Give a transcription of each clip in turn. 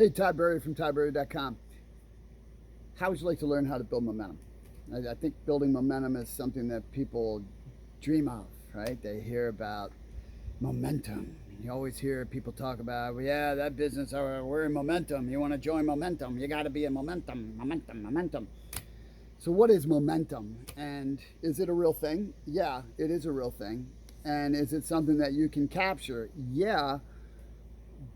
Hey, Tburrier from Tburrier.com. How would you like to learn how to build momentum? I think building momentum is something that people dream of, right? They hear about momentum. You always hear people talk about, well, yeah, that business, we're in momentum. You want to join momentum, you got to be in momentum, momentum, momentum. So, what is momentum? And is it a real thing? Yeah, it is a real thing. And is it something that you can capture? Yeah,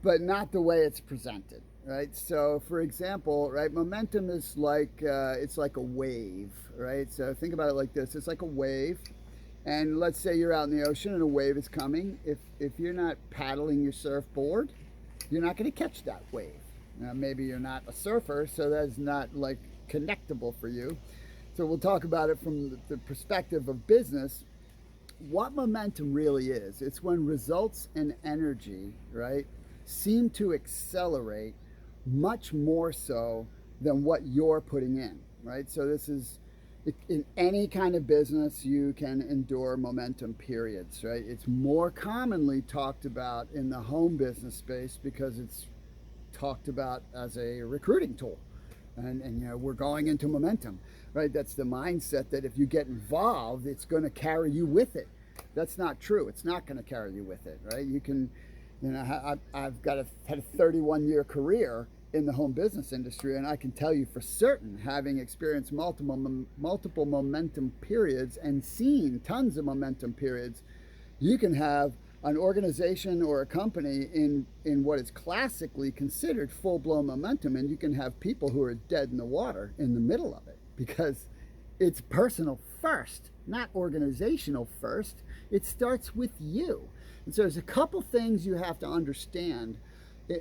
but not the way it's presented, right? So, for example, right, momentum is like it's like a wave, right? So think about it like this: it's like a wave, and let's say you're out in the ocean and a wave is coming. If you're not paddling your surfboard, you're not going to catch that wave. Now, maybe you're not a surfer, so that's not like connectable for you. So we'll talk about it from the perspective of business. What momentum really is, it's when results and energy, right, seem to accelerate much more so than what you're putting in, right? So this is in any kind of business, you can endure momentum periods, right? It's more commonly talked about in the home business space because it's talked about as a recruiting tool. And you know, we're going into momentum, right? That's the mindset that if you get involved, it's going to carry you with it. That's not true. It's not going to carry you with it, right? You can, you know, I've had a 31-year career in the home business industry, and I can tell you for certain, having experienced multiple momentum periods and seen tons of momentum periods, you can have an organization or a company in what is classically considered full-blown momentum, and you can have people who are dead in the water in the middle of it because it's personal first, not organizational first. It starts with you. And so there's a couple things you have to understand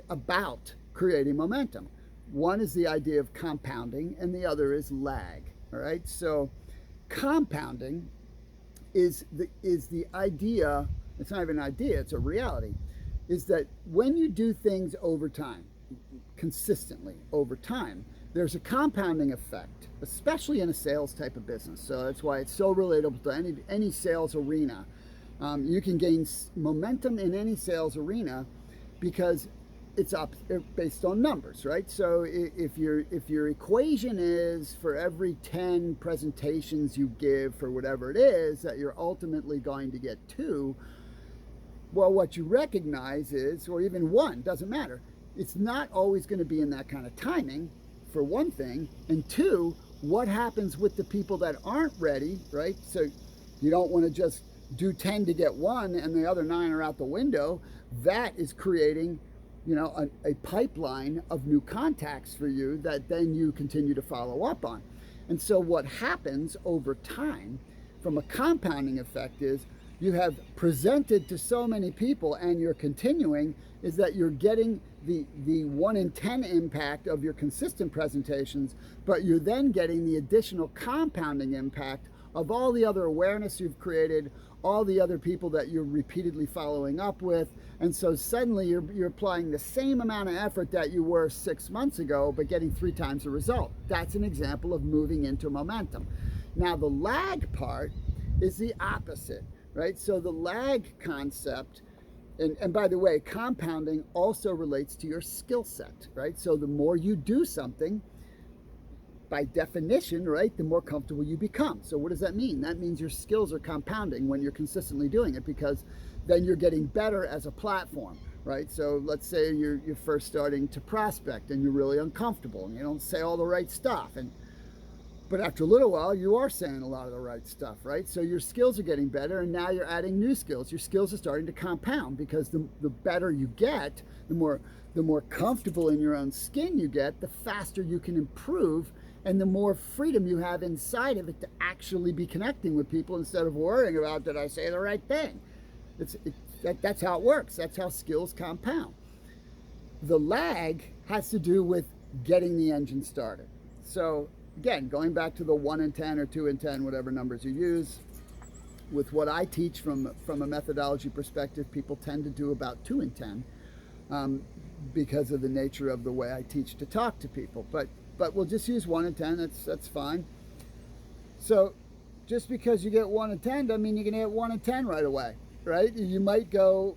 about creating momentum. One is the idea of compounding, and the other is lag. All right. So compounding is the idea. It's not even an idea. It's a reality. Is that when you do things over time, consistently over time, there's a compounding effect, especially in a sales type of business. So that's why it's so relatable to any sales arena. You can gain momentum in any sales arena because it's up based on numbers, right? So if your equation is for every 10 presentations you give for whatever it is that you're ultimately going to get 2, well, what you recognize is, or even 1, doesn't matter. It's not always going to be in that kind of timing, for one thing, and 2, what happens with the people that aren't ready, right? So you don't want to just do 10 to get 1 and the other 9 are out the window. That is creating, you know, a pipeline of new contacts for you that then you continue to follow up on. And so what happens over time from a compounding effect is you have presented to so many people and you're continuing, is that you're getting the 1 in 10 impact of your consistent presentations, but you're then getting the additional compounding impact of all the other awareness you've created, all the other people that you're repeatedly following up with. And so suddenly you're applying the same amount of effort that you were 6 months ago, but getting 3 times the result. That's an example of moving into momentum. Now the lag part is the opposite, right? So the lag concept, and by the way, compounding also relates to your skill set, right? So the more you do something, by definition, right, the more comfortable you become. So what does that mean? That means your skills are compounding when you're consistently doing it, because then you're getting better as a platform, right? So let's say you're first starting to prospect and you're really uncomfortable and you don't say all the right stuff, but after a little while you are saying a lot of the right stuff, right? So your skills are getting better, and now you're adding new skills. Your skills are starting to compound, because the better you get, the more comfortable in your own skin you get, the faster you can improve, and the more freedom you have inside of it to actually be connecting with people instead of worrying about, did I say the right thing? That's how it works. That's how skills compound. The lag has to do with getting the engine started. So again, going back to the 1 in 10 or 2 in 10, whatever numbers you use, with what I teach from a methodology perspective, people tend to do about 2 in 10 because of the nature of the way I teach to talk to people. But we'll just use 1 in 10. That's fine. So just because you get 1 in 10 doesn't mean you're going to get 1 in 10 right away, right? You might go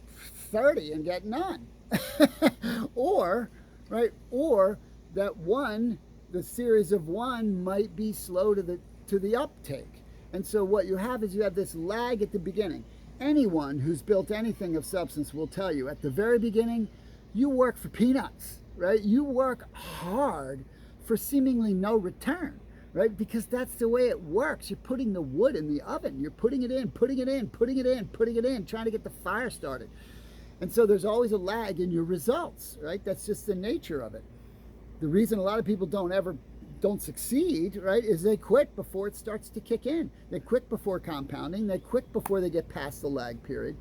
30 and get none. Or right? Or that one, the series of one might be slow to the uptake. And so what you have is you have this lag at the beginning. Anyone who's built anything of substance will tell you at the very beginning, you work for peanuts, right? You work hard for seemingly no return, right? Because that's the way it works. You're putting the wood in the oven. You're putting it in, putting it in, putting it in, putting it in, trying to get the fire started. And so there's always a lag in your results, right? That's just the nature of it. The reason a lot of people don't succeed, right, is they quit before it starts to kick in. They quit before compounding. They quit before they get past the lag period.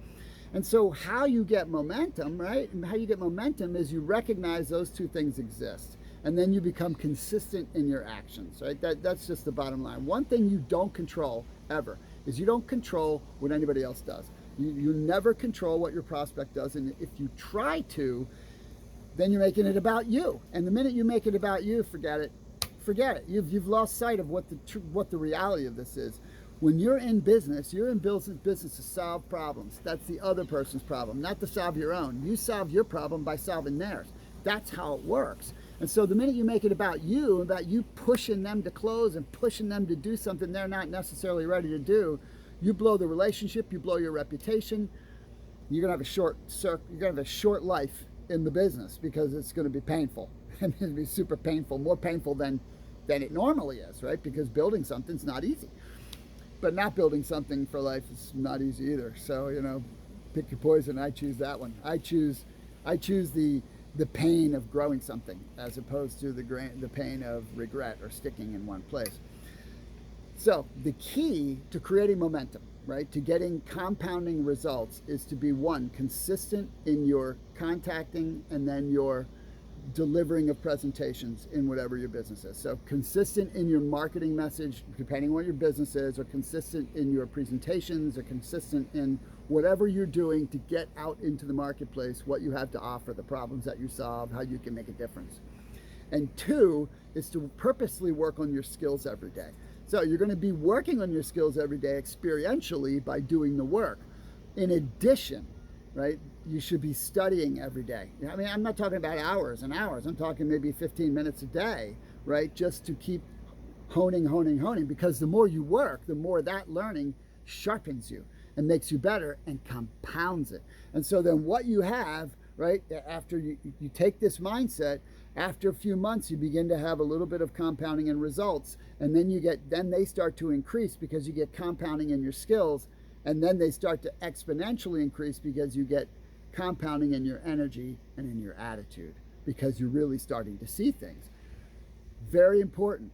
And so how you get momentum, right, and how you get momentum is you recognize those two things exist. And then you become consistent in your actions, right? That's just the bottom line. One thing you don't control ever is you don't control what anybody else does. You never control what your prospect does. And if you try to, then you're making it about you. And the minute you make it about you, forget it. Forget it. You've lost sight of what the reality of this is. When you're in business to solve problems. That's the other person's problem, not to solve your own. You solve your problem by solving theirs. That's how it works. And so the minute you make it about you pushing them to close and pushing them to do something they're not necessarily ready to do, you blow the relationship, you blow your reputation. You're gonna have a short life in the business because it's gonna be painful. And it's gonna be super painful, more painful than it normally is, right? Because building something's not easy. But not building something for life is not easy either. So, pick your poison. I choose that one. I choose the pain of growing something as opposed to the pain of regret or sticking in one place. So the key to creating momentum, right, to getting compounding results is to be one, consistent in your contacting and then your delivering of presentations in whatever your business is. So consistent in your marketing message, depending on what your business is, or consistent in your presentations, or consistent in whatever you're doing to get out into the marketplace, what you have to offer, the problems that you solve, how you can make a difference. And two is to purposely work on your skills every day. So you're going to be working on your skills every day experientially by doing the work. In addition, right, you should be studying every day. I mean, I'm not talking about hours and hours. I'm talking maybe 15 minutes a day, right, just to keep honing, because the more you work, the more that learning sharpens you and makes you better and compounds it. And so then what you have, right, after you take this mindset, after a few months, you begin to have a little bit of compounding in results, and then they start to increase because you get compounding in your skills, and then they start to exponentially increase because you get compounding in your energy and in your attitude, because you're really starting to see things. Very important.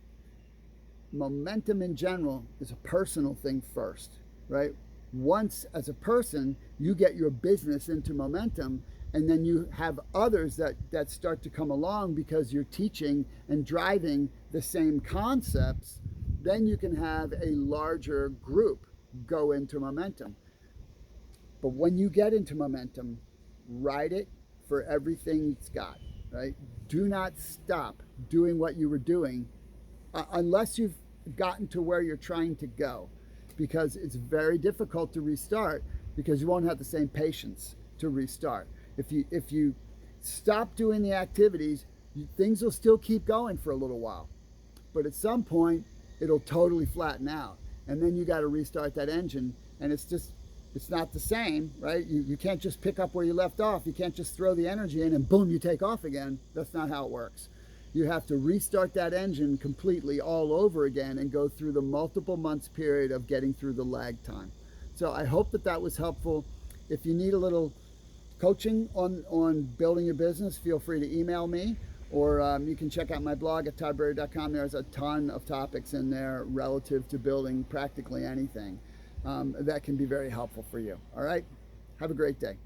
Momentum in general is a personal thing first, right? Once as a person, you get your business into momentum, and then you have others that start to come along because you're teaching and driving the same concepts, then you can have a larger group go into momentum. But when you get into momentum, ride it for everything it's got, right? Do not stop doing what you were doing unless you've gotten to where you're trying to go, because it's very difficult to restart because you won't have the same patience to restart. If you stop doing the activities, things will still keep going for a little while, but at some point it'll totally flatten out, and then you got to restart that engine, and it's not the same, right? You can't just pick up where you left off. You can't just throw the energy in and boom, you take off again. That's not how it works. You have to restart that engine completely all over again and go through the multiple months period of getting through the lag time. So I hope that was helpful. If you need a little coaching on building your business, feel free to email me, or you can check out my blog at Tburrier.com. There's a ton of topics in there relative to building practically anything that can be very helpful for you. All right, have a great day.